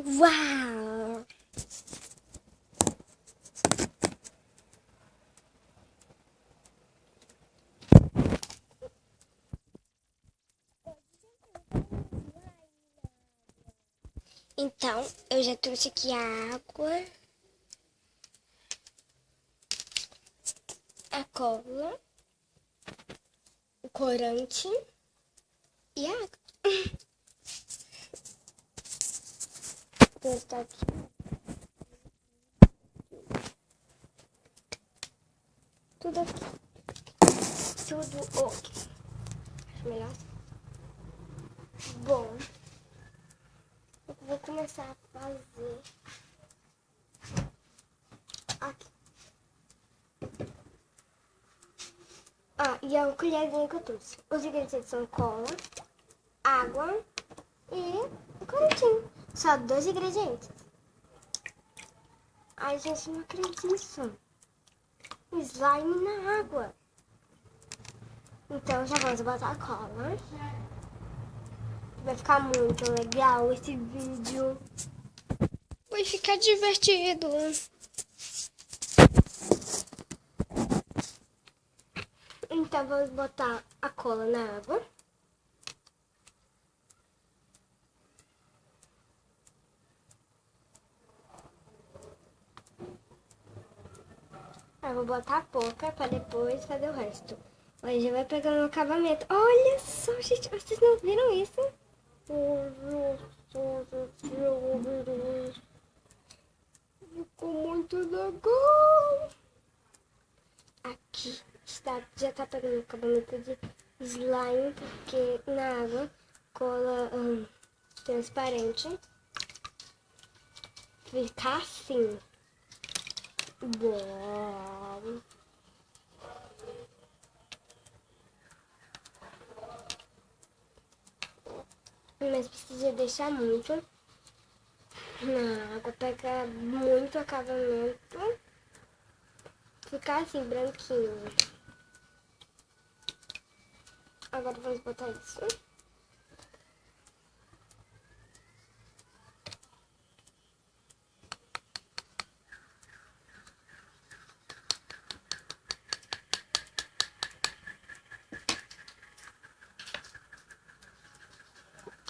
Uau! Então, eu já trouxe aqui a água, a cola, o corante e a água. Então, está aqui. Tudo aqui. Tudo ok. Acho melhor. Bom, eu vou começar a fazer aqui. Ah, e a colherzinha que eu trouxe. Os ingredientes são cola, água e o corantinho. Só 2 ingredientes. Ai, gente, não acredito. Slime na água. Então já vamos botar a cola. Vai ficar muito legal esse vídeo. Vai ficar divertido. Então vamos botar a cola na água. Eu vou botar pouca para depois fazer o resto. Aí já vai pegando o acabamento. Olha só, gente, vocês não viram isso? Ficou muito legal. Aqui já tá pegando o acabamento de slime, porque na água cola transparente fica assim. Bom. Mas precisa deixar muito na água, pegar muito acabamento, ficar assim branquinho. Agora vamos botar isso.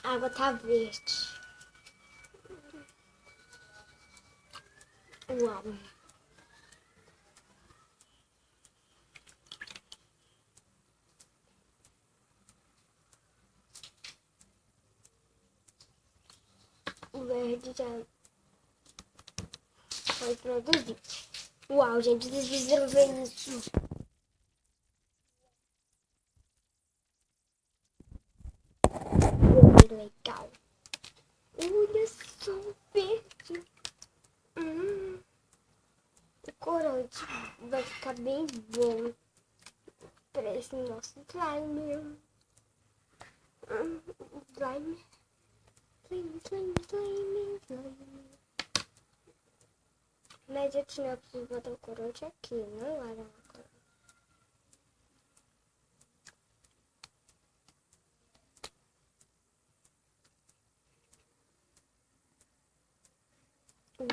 A água tá verde. Uau! O verde já foi produzido. Uau, gente, vocês precisam ver isso. Muito legal. Olha só o verde. O corante vai ficar bem bom para esse nosso slime. Slime. Slime. Mas eu tinha que botar o corante aqui, não lá na água.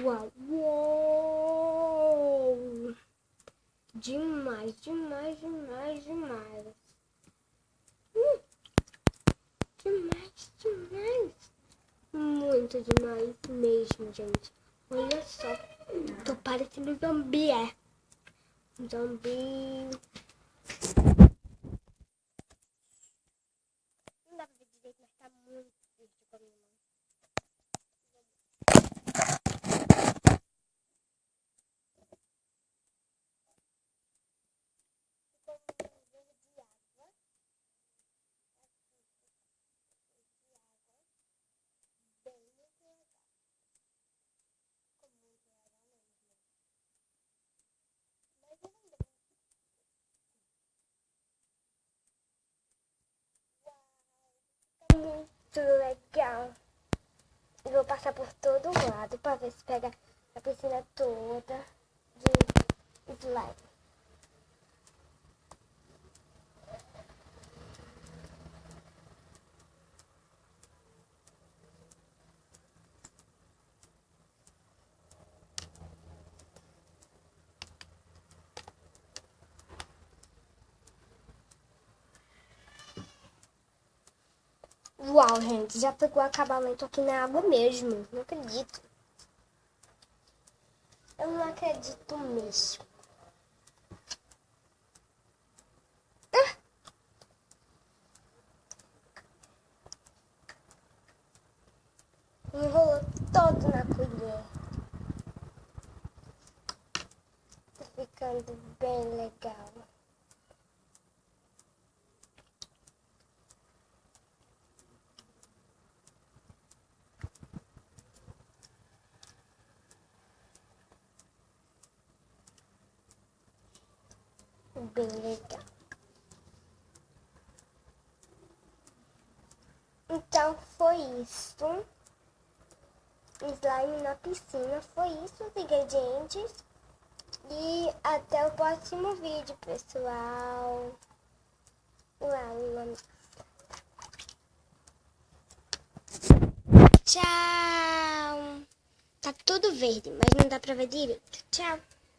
Uau, uau! Demais, demais, demais, demais. Demais, demais. Muito demais mesmo, gente. Olha só. Tô parecendo um zumbi, é. Um zumbi. Não dá pra ver direito, mas tá muito verde com a minha mão. Muito legal. Eu vou passar por todo lado pra ver se pega a piscina toda de slime. Uau, gente, já pegou acabamento aqui na água mesmo. Não acredito. Eu não acredito mesmo. Enrolou todo na colher. Tá ficando bem legal. Bem legal. Então foi isso. Slime na piscina. Foi isso os ingredientes. E até o próximo vídeo, pessoal. Tchau. Tá tudo verde, mas não dá pra ver direito. Tchau.